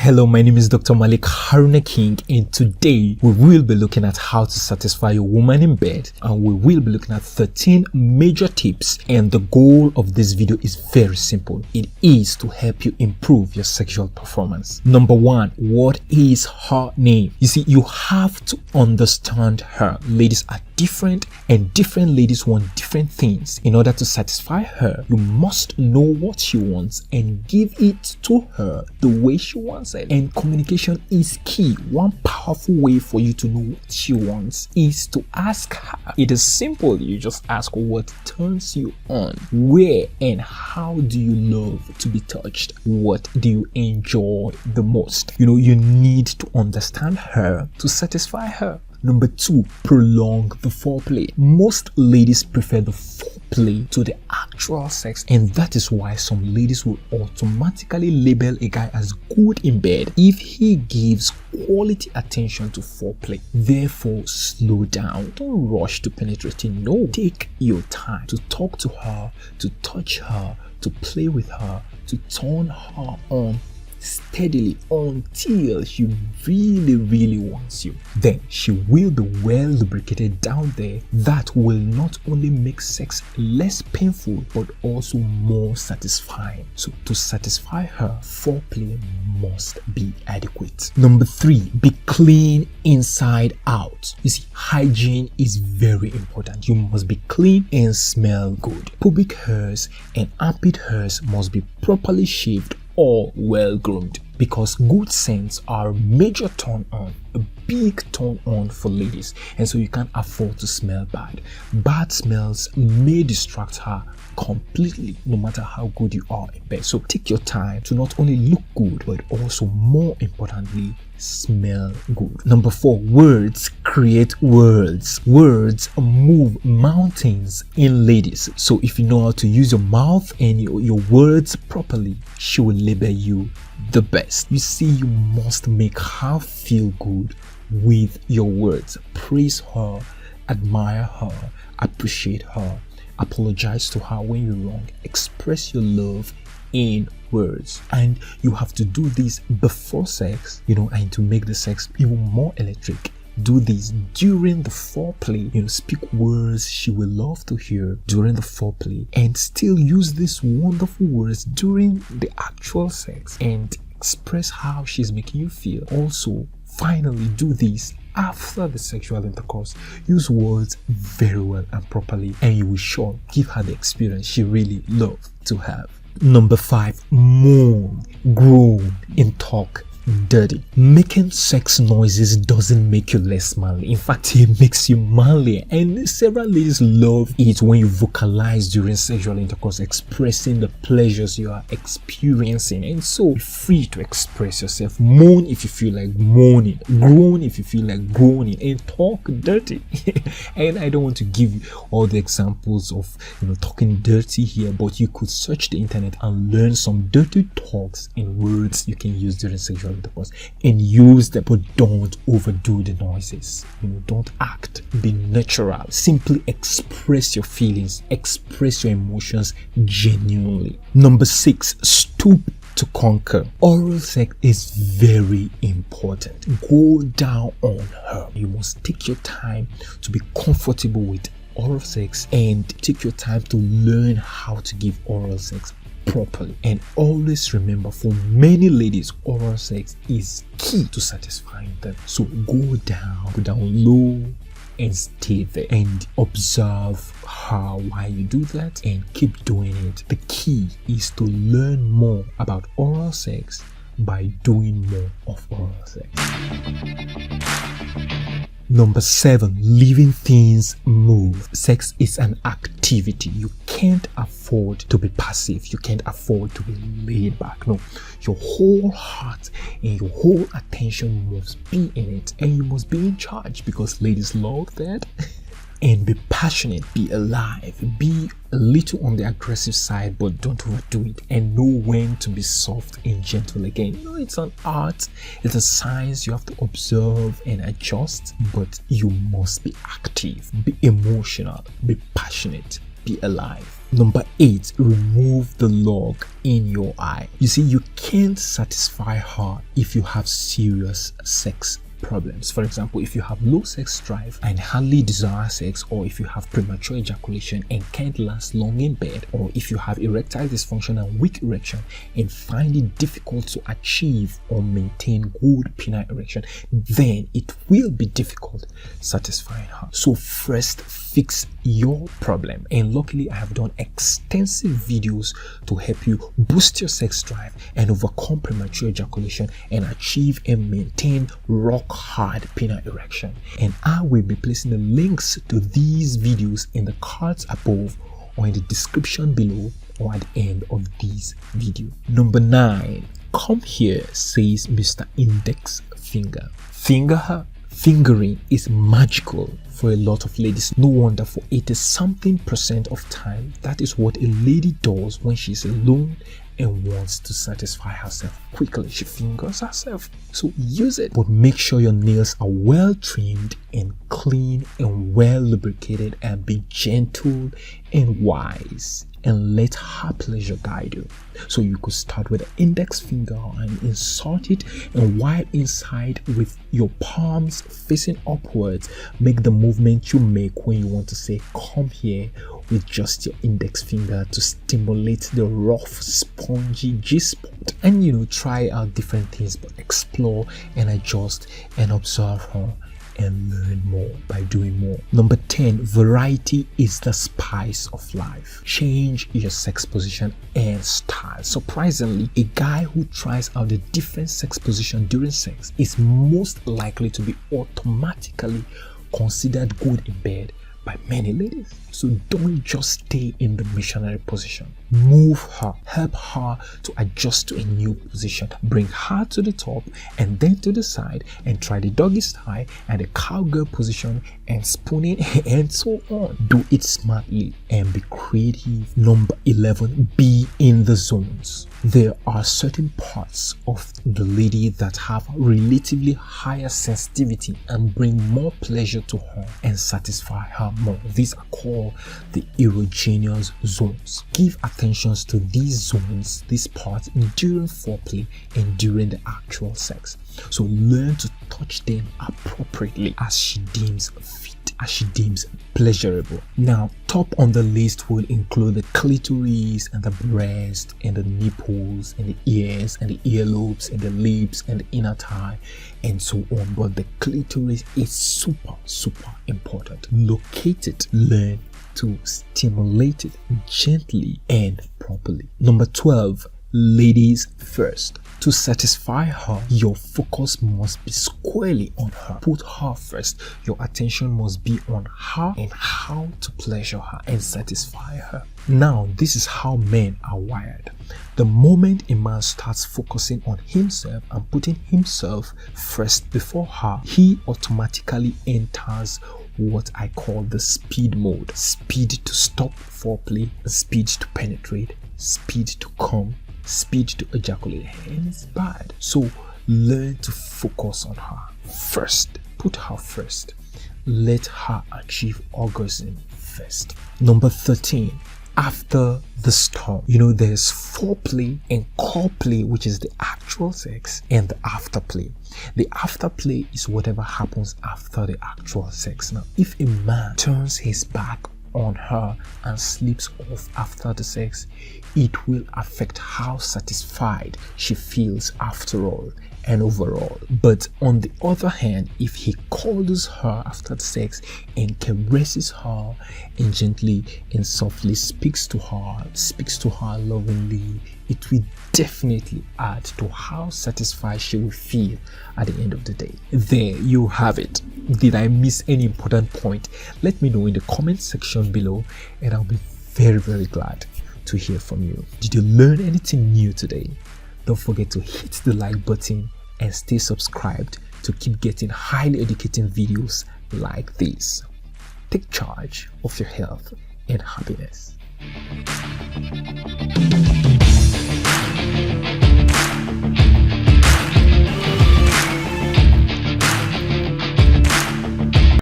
Hello, my name is Dr. Malik Haruna King, and today we will be looking at how to satisfy a woman in bed, and we will be looking at 13 major tips. And the goal of this video is very simple. It is to help you improve your sexual performance. Number one, what is her name? You see, you have to understand her. Ladies are different, and different ladies want different things. In order to satisfy her, you must know what she wants and give it to her the way she wants it. And communication is key. One powerful way for you to know what she wants is to ask her. It is simple. You just ask what turns you on. Where and how do you love to be touched? What do you enjoy the most? You need to understand her to satisfy her. Number two, prolong the foreplay. Most ladies prefer the foreplay to the actual sex, and that is why some ladies will automatically label a guy as good in bed if he gives quality attention to foreplay. Therefore, slow down. Don't rush to penetrating. No, take your time to talk to her, to touch her, to play with her, to turn her on steadily until she really wants you. Then she will be well lubricated down there. That will not only make sex less painful but also more satisfying. So to satisfy her, foreplay must be adequate. Number three, be clean inside out. You see, hygiene is very important. You must be clean and smell good. Pubic hairs and armpit hairs must be properly shaved or well groomed, because good scents are a major turn on, a big turn on for ladies, and so you can't afford to smell bad. Bad smells may distract her completely, no matter how good you are in bed. So take your time to not only look good but also, more importantly, smell good. Number four, words create worlds. Words move mountains in ladies. So if you know how to use your mouth and your words properly, she will label you the best. You see, you must make her feel good with your words. Praise her, admire her, appreciate her, apologize to her when you're wrong, express your love in words. And you have to do this before sex, and to make the sex even more electric, do this during the foreplay. Speak words she will love to hear during the foreplay, and still use these wonderful words during the actual sex and express how she's making you feel. Also, finally, do this after the sexual intercourse. Use words very well and properly, and you will sure give her the experience she really loves to have. Number five, moan, groan, and talk dirty. Making sex noises doesn't make you less manly. In fact, it makes you manlier, and several ladies love it when you vocalize during sexual intercourse, expressing the pleasures you are experiencing. And so be free to express yourself. Moan if you feel like moaning, groan if you feel like groaning, and talk dirty. And I don't want to give you all the examples of talking dirty here, but you could search the internet and learn some dirty talks and words you can use during sexual intercourse, and use them, but don't overdo the noises. Don't act, be natural. Simply express your feelings, express your emotions genuinely. Number six, stoop to conquer. Oral sex is very important. Go down on her. You must take your time to be comfortable with oral sex, and take your time to learn how to give oral sex properly. And always remember, for many ladies, oral sex is key to satisfying them. So go down low and stay there, and observe her while you do that, and keep doing it. The key is to learn more about oral sex by doing more of oral sex. Number seven, leaving things move. Sex is an activity. You can't afford to be passive. You can't afford to be laid back. No, your whole heart and your whole attention must be in it, and you must be in charge, because ladies love that. And be passionate, be alive, be a little on the aggressive side, but don't overdo it, and know when to be soft and gentle again. It's an art, it's a science. You have to observe and adjust, but you must be active, be emotional, be passionate, be alive. Number 8, remove the log in your eye. You see, you can't satisfy her if you have serious sex problems. For example, if you have low sex drive and hardly desire sex, or if you have premature ejaculation and can't last long in bed, or if you have erectile dysfunction and weak erection and find it difficult to achieve or maintain good penile erection, then it will be difficult satisfying her. So first, fix your problem. And luckily, I have done extensive videos to help you boost your sex drive and overcome premature ejaculation and achieve and maintain rock hard penile erection. And I will be placing the links to these videos in the cards above or in the description below or at the end of this video. Number 9, come here, says Mr. Index Finger. Finger her. Fingering is magical for a lot of ladies. No wonder, for 80-something% of time, that is what a lady does when she's alone and wants to satisfy herself quickly. She fingers herself. So use it, but make sure your nails are well trimmed and clean and well lubricated, and be gentle and wise, and let her pleasure guide you. So you could start with the index finger and insert it, and while inside with your palms facing upwards, make the movement you make when you want to say come here with just your index finger to stimulate the rough spongy G-spot. And try out different things, but explore and adjust and observe her and learn more by doing more. Number 10, variety is the spice of life. Change your sex position and style. Surprisingly, a guy who tries out a different sex position during sex is most likely to be automatically considered good in bed by many ladies. So don't just stay in the missionary position. Move her, help her to adjust to a new position. Bring her to the top and then to the side, and try the doggy style and the cowgirl position and spooning and so on. Do it smartly and be creative. Number 11, be in the zones. There are certain parts of the lady that have relatively higher sensitivity and bring more pleasure to her and satisfy her more. These are called the erogenous zones. Give attention to these zones, these parts, during foreplay and during the actual sex. So learn to touch them appropriately as she deems fit, as she deems pleasurable. Now, top on the list will include the clitoris and the breast and the nipples and the ears and the earlobes and the lips and the inner thigh and so on. But the clitoris is super important. Locate it. Learn to stimulate it gently and properly. Number 12, ladies first. To satisfy her, your focus must be squarely on her. Put her first. Your attention must be on her and how to pleasure her and satisfy her. Now, this is how men are wired. The moment a man starts focusing on himself and putting himself first before her, he automatically enters what I call the speed mode. Speed to stop foreplay, speed to penetrate, speed to come, speed to ejaculate, and it's bad. So learn to focus on her first. Put her first. Let her achieve orgasm first. Number 13, after the storm. There's foreplay and core play, which is the actual sex, and the afterplay. The afterplay is whatever happens after the actual sex. Now, if a man turns his back on her and sleeps off after the sex, it will affect how satisfied she feels after all and overall. But on the other hand, if he cuddles her after the sex and caresses her and gently and softly speaks to her lovingly, it will definitely add to how satisfied she will feel at the end of the day. There you have it. Did I miss any important point? Let me know in the comment section below, and I'll be very glad to hear from you. Did you learn anything new today? Don't forget to hit the like button and stay subscribed to keep getting highly educating videos like this. Take charge of your health and happiness.